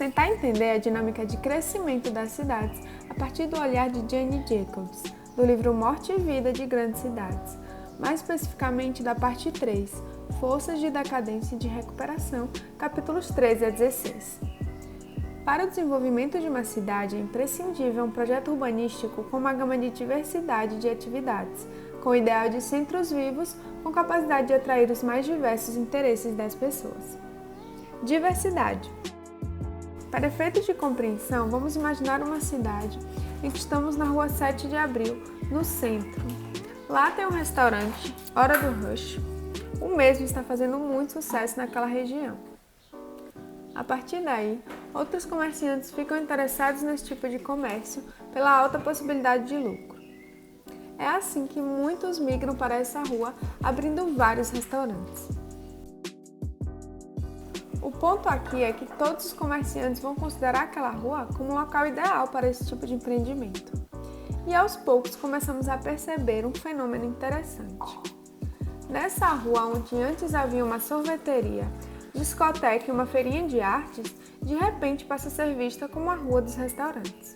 tentar entender a dinâmica de crescimento das cidades a partir do olhar de Jane Jacobs, do livro Morte e Vida de Grandes Cidades, mais especificamente da parte 3, Forças de Decadência e de Recuperação, capítulos 13 a 16. Para o desenvolvimento de uma cidade é imprescindível um projeto urbanístico com uma gama de diversidade de atividades, com o ideal de centros vivos com capacidade de atrair os mais diversos interesses das pessoas. Diversidade. Para efeitos de compreensão, vamos imaginar uma cidade em que estamos na rua 7 de Abril, no centro. Lá tem um restaurante, Hora do Rush. O mesmo está fazendo muito sucesso naquela região. A partir daí, outros comerciantes ficam interessados nesse tipo de comércio pela alta possibilidade de lucro. É assim que muitos migram para essa rua, abrindo vários restaurantes. O ponto aqui é que todos os comerciantes vão considerar aquela rua como um local ideal para esse tipo de empreendimento. E aos poucos começamos a perceber um fenômeno interessante. Nessa rua, onde antes havia uma sorveteria, discoteca e uma feirinha de artes, de repente passa a ser vista como a rua dos restaurantes.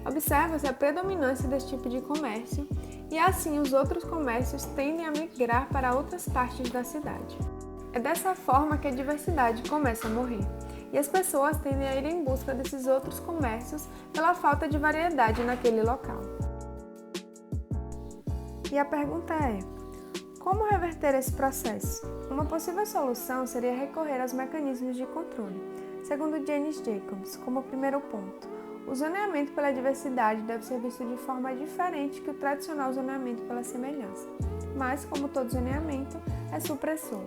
Observa-se a predominância desse tipo de comércio e assim os outros comércios tendem a migrar para outras partes da cidade. É dessa forma que a diversidade começa a morrer e as pessoas tendem a ir em busca desses outros comércios pela falta de variedade naquele local. E a pergunta é: como reverter esse processo? Uma possível solução seria recorrer aos mecanismos de controle, segundo Jane Jacobs, como primeiro ponto. O zoneamento pela diversidade deve ser visto de forma diferente que o tradicional zoneamento pela semelhança, mas, como todo zoneamento, é supressor.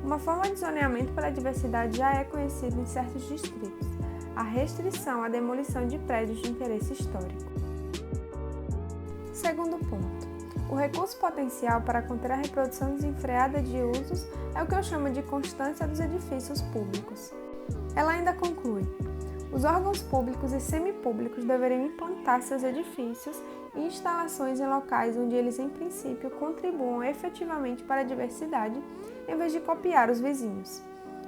Uma forma de zoneamento pela diversidade já é conhecida em certos distritos: a restrição à demolição de prédios de interesse histórico. Segundo ponto: o recurso potencial para conter a reprodução desenfreada de usos é o que eu chamo de constância dos edifícios públicos. Ela ainda conclui: os órgãos públicos e semipúblicos deveriam implantar seus edifícios e instalações em locais onde eles, em princípio, contribuam efetivamente para a diversidade, em vez de copiar os vizinhos.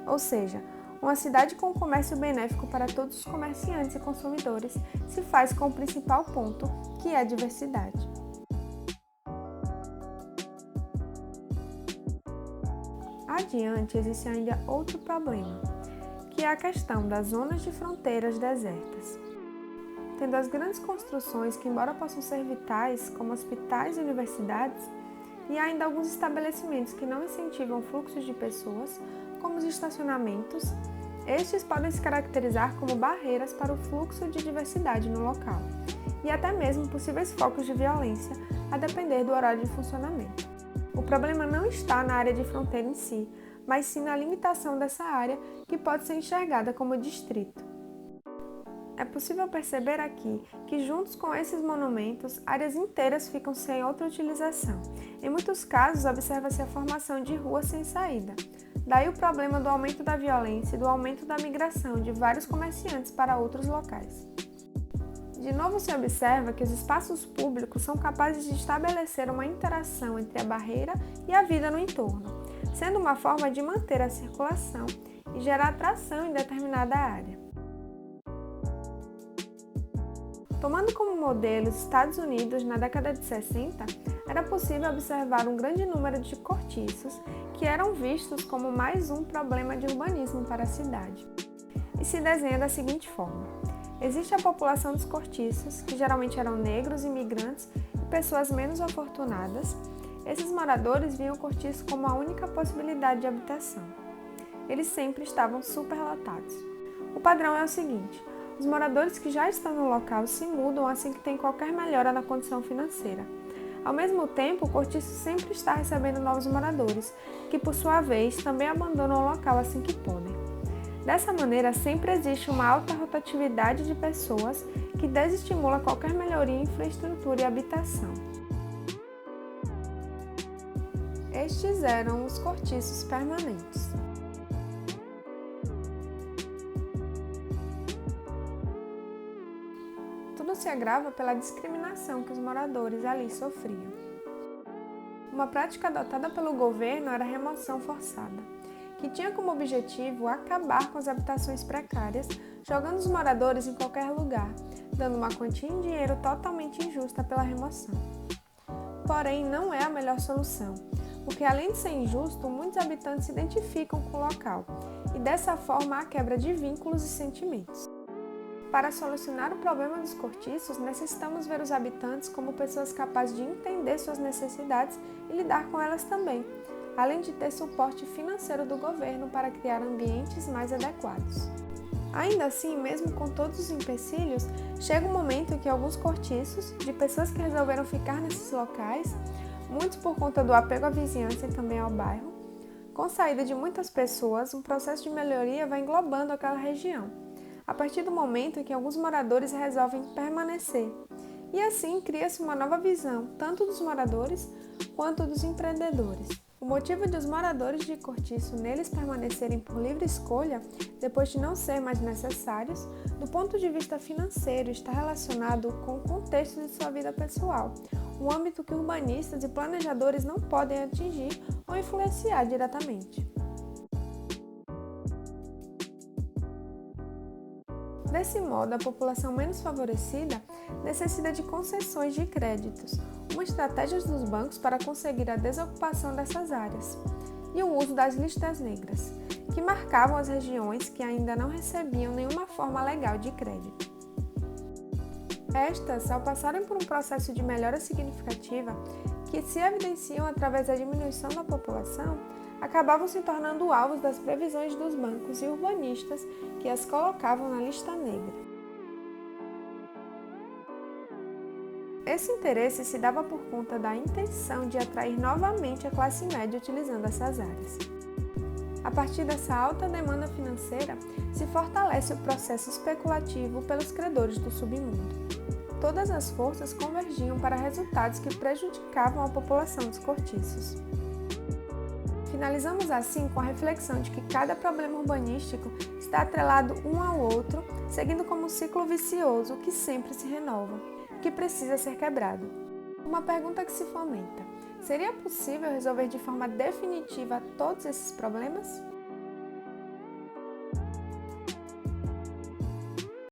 Ou seja, uma cidade com um comércio benéfico para todos os comerciantes e consumidores se faz com o principal ponto, que é a diversidade. Adiante, existe ainda outro problema, que é a questão das zonas de fronteiras desertas. Tendo as grandes construções que, embora possam ser vitais, como hospitais e universidades, e ainda alguns estabelecimentos que não incentivam fluxos de pessoas, como os estacionamentos, estes podem se caracterizar como barreiras para o fluxo de diversidade no local, e até mesmo possíveis focos de violência, a depender do horário de funcionamento. O problema não está na área de fronteira em si, mas sim na limitação dessa área, que pode ser enxergada como distrito. É possível perceber aqui que, juntos com esses monumentos, áreas inteiras ficam sem outra utilização. Em muitos casos, observa-se a formação de ruas sem saída. Daí o problema do aumento da violência e do aumento da migração de vários comerciantes para outros locais. De novo, se observa que os espaços públicos são capazes de estabelecer uma interação entre a barreira e a vida no entorno, sendo uma forma de manter a circulação e gerar atração em determinada área. Tomando como modelo os Estados Unidos na década de 60, era possível observar um grande número de cortiços que eram vistos como mais um problema de urbanismo para a cidade. E se desenha da seguinte forma: existe a população dos cortiços, que geralmente eram negros, imigrantes e pessoas menos afortunadas. Esses moradores viam o cortiço como a única possibilidade de habitação. Eles sempre estavam superlotados. O padrão é o seguinte: os moradores que já estão no local se mudam assim que tem qualquer melhora na condição financeira. Ao mesmo tempo, o cortiço sempre está recebendo novos moradores, que por sua vez também abandonam o local assim que podem. Dessa maneira, sempre existe uma alta rotatividade de pessoas que desestimula qualquer melhoria em infraestrutura e habitação. Estes eram os cortiços permanentes. Tudo se agrava pela discriminação que os moradores ali sofriam. Uma prática adotada pelo governo era a remoção forçada, que tinha como objetivo acabar com as habitações precárias, jogando os moradores em qualquer lugar, dando uma quantia em dinheiro totalmente injusta pela remoção. Porém, não é a melhor solução, porque além de ser injusto, muitos habitantes se identificam com o local, e dessa forma há quebra de vínculos e sentimentos. Para solucionar o problema dos cortiços, necessitamos ver os habitantes como pessoas capazes de entender suas necessidades e lidar com elas também, além de ter suporte financeiro do governo para criar ambientes mais adequados. Ainda assim, mesmo com todos os empecilhos, chega um momento em que alguns cortiços, de pessoas que resolveram ficar nesses locais, muitos por conta do apego à vizinhança e também ao bairro, com saída de muitas pessoas, um processo de melhoria vai englobando aquela região, a partir do momento em que alguns moradores resolvem permanecer. E assim cria-se uma nova visão, tanto dos moradores quanto dos empreendedores. O motivo de os moradores de cortiço neles permanecerem por livre escolha, depois de não ser mais necessários, do ponto de vista financeiro, está relacionado com o contexto de sua vida pessoal, um âmbito que urbanistas e planejadores não podem atingir ou influenciar diretamente. Desse modo, a população menos favorecida necessita de concessões de créditos, uma estratégia dos bancos para conseguir a desocupação dessas áreas, e o uso das listas negras, que marcavam as regiões que ainda não recebiam nenhuma forma legal de crédito. Estas, ao passarem por um processo de melhora significativa, que se evidenciam através da diminuição da população, acabavam se tornando alvos das previsões dos bancos e urbanistas que as colocavam na lista negra. Esse interesse se dava por conta da intenção de atrair novamente a classe média utilizando essas áreas. A partir dessa alta demanda financeira, se fortalece o processo especulativo pelos credores do submundo. Todas as forças convergiam para resultados que prejudicavam a população dos cortiços. Finalizamos assim com a reflexão de que cada problema urbanístico está atrelado um ao outro, seguindo como um ciclo vicioso que sempre se renova, que precisa ser quebrado. Uma pergunta que se fomenta: seria possível resolver de forma definitiva todos esses problemas?